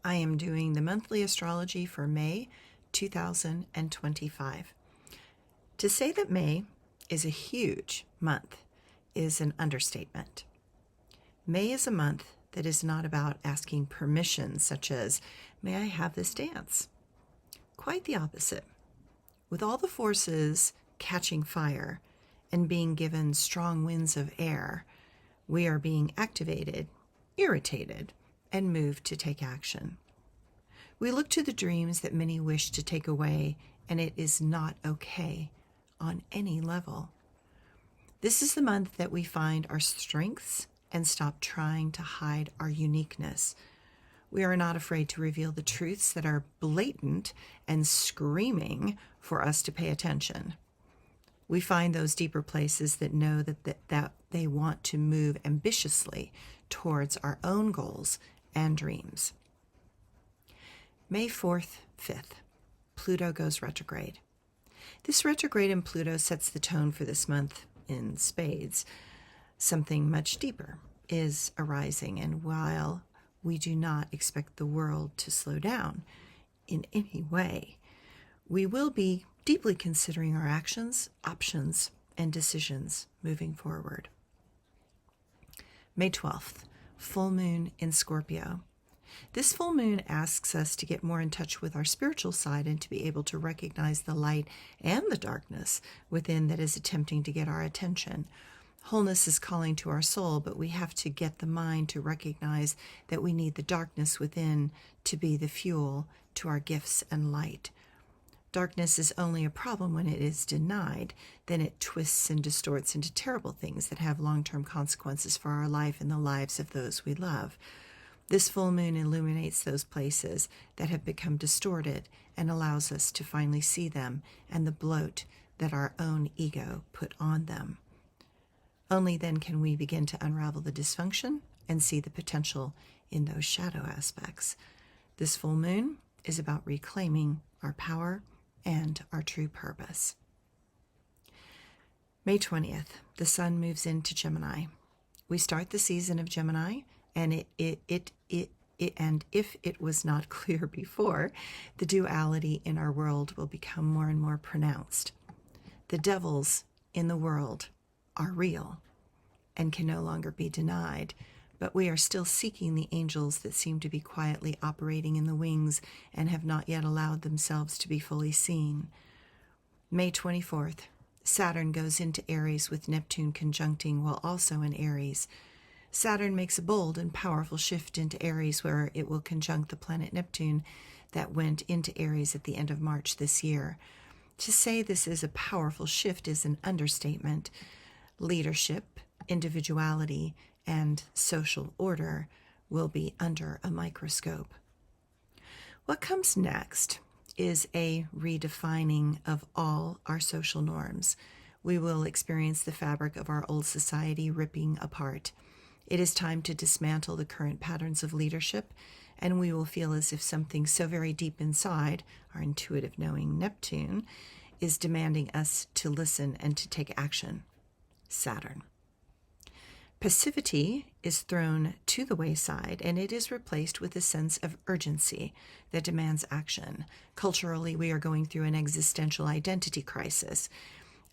I am doing the monthly astrology for May 2025. To say that May is a huge month is an understatement. May is a month that is not about asking permission, such as, may I have this dance? Quite the opposite. With all the forces catching fire and being given strong winds of air, we are being activated, irritated, and moved to take action. We look to the dreams that many wish to take away, and it is not okay on any level. This is the month that we find our strengths and stop trying to hide our uniqueness. We are not afraid to reveal the truths that are blatant and screaming for us to pay attention. We find those deeper places that know that they want to move ambitiously towards our own goals and dreams. May 4th, 5th, Pluto goes retrograde. This retrograde in Pluto sets the tone for this month in spades. Something much deeper is arising, and while we do not expect the world to slow down in any way, we will be deeply considering our actions, options, and decisions moving forward. May 12th, full moon in Scorpio. This full moon asks us to get more in touch with our spiritual side and to be able to recognize the light and the darkness within that is attempting to get our attention. Wholeness is calling to our soul, but we have to get the mind to recognize that we need the darkness within to be the fuel to our gifts and light. Darkness is only a problem when it is denied. Then it twists and distorts into terrible things that have long-term consequences for our life and the lives of those we love. This full moon illuminates those places that have become distorted and allows us to finally see them and the bloat that our own ego put on them. Only then can we begin to unravel the dysfunction and see the potential in those shadow aspects. This full moon is about reclaiming our power and our true purpose. May 20th, the sun moves into Gemini. We start the season of Gemini, and and if it was not clear before, the duality in our world will become more and more pronounced. The devils in the world are real and can no longer be denied, but we are still seeking the angels that seem to be quietly operating in the wings and have not yet allowed themselves to be fully seen. May 24th, Saturn goes into Aries with Neptune conjuncting while also in Aries. Saturn makes a bold and powerful shift into Aries where it will conjunct the planet Neptune that went into Aries at the end of March this year. To say this is a powerful shift is an understatement. Leadership, individuality, and social order will be under a microscope. What comes next is a redefining of all our social norms. We will experience the fabric of our old society ripping apart. It is time to dismantle the current patterns of leadership, and we will feel as if something so very deep inside, our intuitive knowing Neptune, is demanding us to listen and to take action. Saturn. Passivity is thrown to the wayside, and it is replaced with a sense of urgency that demands action. Culturally, we are going through an existential identity crisis.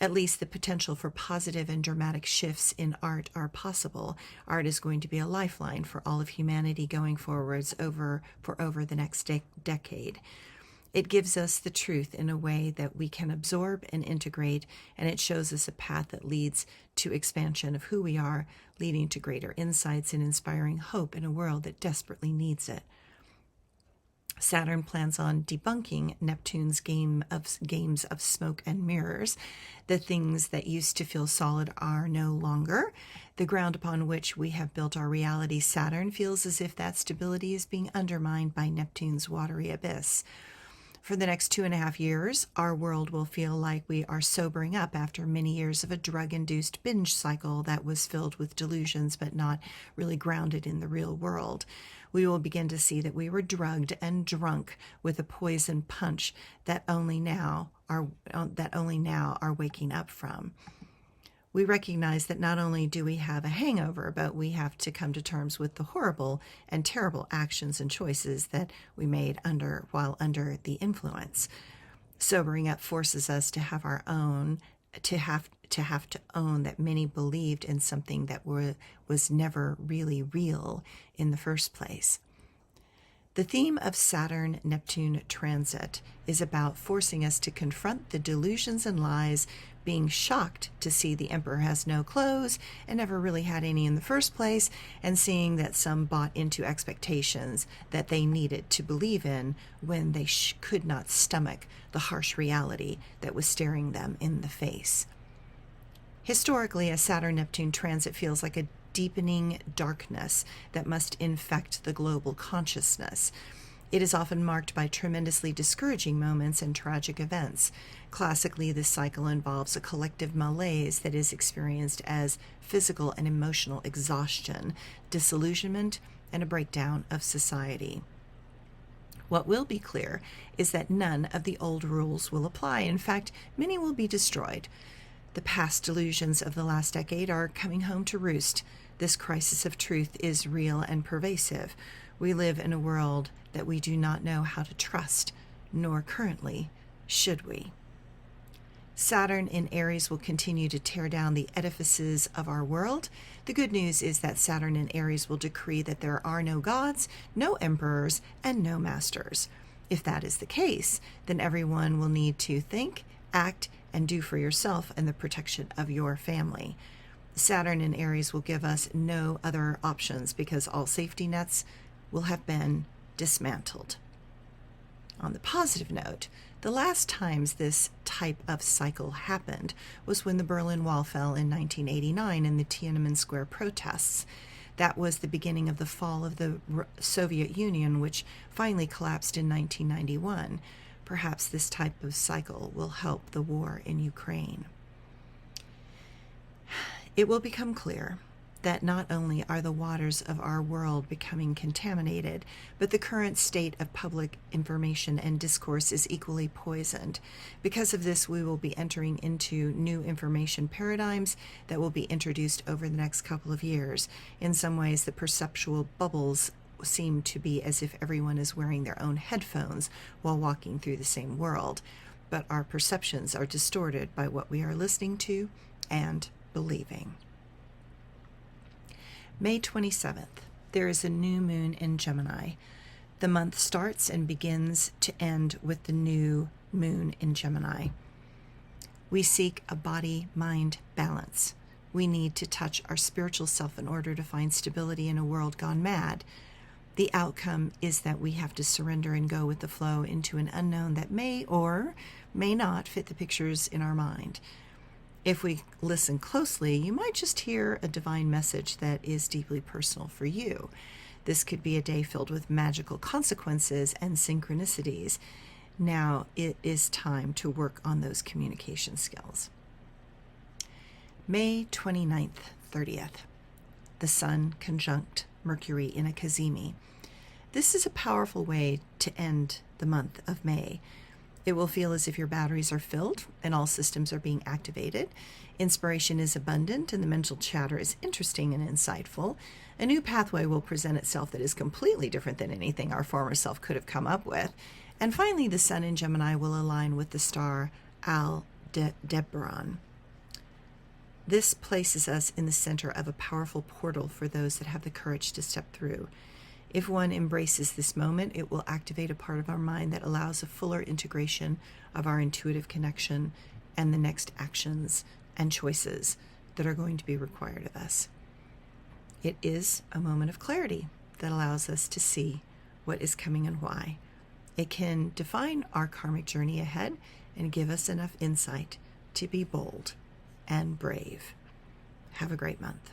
At least the potential for positive and dramatic shifts in art are possible. Art is going to be a lifeline for all of humanity going forwards for over the next decade. It gives us the truth in a way that we can absorb and integrate, and it shows us a path that leads to expansion of who we are, leading to greater insights and inspiring hope in a world that desperately needs it. Saturn plans on debunking Neptune's games of smoke and mirrors. The things that used to feel solid are no longer. The ground upon which we have built our reality, Saturn, feels as if that stability is being undermined by Neptune's watery abyss. For the next 2.5 years, our world will feel like we are sobering up after many years of a drug-induced binge cycle that was filled with delusions but not really grounded in the real world. We will begin to see that we were drugged and drunk with a poison punch that only now are waking up from. we recognize that not only do we have a hangover, but we have to come to terms with the horrible and terrible actions and choices that we made while under the influence. Sobering up forces us to have our own, to have to own that many believed in something that was never really real in the first place. The theme of Saturn-Neptune transit is about forcing us to confront the delusions and lies, being shocked to see the emperor has no clothes and never really had any in the first place, and seeing that some bought into expectations that they needed to believe in when they could not stomach the harsh reality that was staring them in the face. Historically, a Saturn-Neptune transit feels like a deepening darkness that must infect the global consciousness. It is often marked by tremendously discouraging moments and tragic events. Classically, this cycle involves a collective malaise that is experienced as physical and emotional exhaustion, disillusionment, and a breakdown of society. What will be clear is that none of the old rules will apply. In fact, many will be destroyed. The past delusions of the last decade are coming home to roost. This crisis of truth is real and pervasive. We live in a world that we do not know how to trust, nor currently should we. Saturn in Aries will continue to tear down the edifices of our world. The good news is that Saturn in Aries will decree that there are no gods, no emperors, and no masters. If that is the case, then everyone will need to think, act, and do for yourself and the protection of your family. Saturn in Aries will give us no other options because all safety nets will have been dismantled. On the positive note, the last times this type of cycle happened was when the Berlin Wall fell in 1989 in the Tiananmen Square protests. That was the beginning of the fall of the Soviet Union, which finally collapsed in 1991. Perhaps this type of cycle will help the war in Ukraine. It will become clear that not only are the waters of our world becoming contaminated, but the current state of public information and discourse is equally poisoned. Because of this, we will be entering into new information paradigms that will be introduced over the next couple of years. In some ways, the perceptual bubbles seem to be as if everyone is wearing their own headphones while walking through the same world, but our perceptions are distorted by what we are listening to and believing. May 27th, there is a new moon in Gemini. The month starts and begins to end with the new moon in Gemini. We seek a body-mind balance. We need to touch our spiritual self in order to find stability in a world gone mad. The outcome is that we have to surrender and go with the flow into an unknown that may or may not fit the pictures in our mind. If we listen closely, you might just hear a divine message that is deeply personal for you. This could be a day filled with magical consequences and synchronicities. Now it is time to work on those communication skills. May 29th, 30th. The Sun conjunct Mercury in a cazimi. This is a powerful way to end the month of May. It will feel as if your batteries are filled and all systems are being activated. Inspiration is abundant and the mental chatter is interesting and insightful. A new pathway will present itself that is completely different than anything our former self could have come up with. And finally, the Sun in Gemini will align with the star Aldebaran. This places us in the center of a powerful portal for those that have the courage to step through. If one embraces this moment, it will activate a part of our mind that allows a fuller integration of our intuitive connection and the next actions and choices that are going to be required of us. It is a moment of clarity that allows us to see what is coming and why. It can define our karmic journey ahead and give us enough insight to be bold and brave. Have a great month.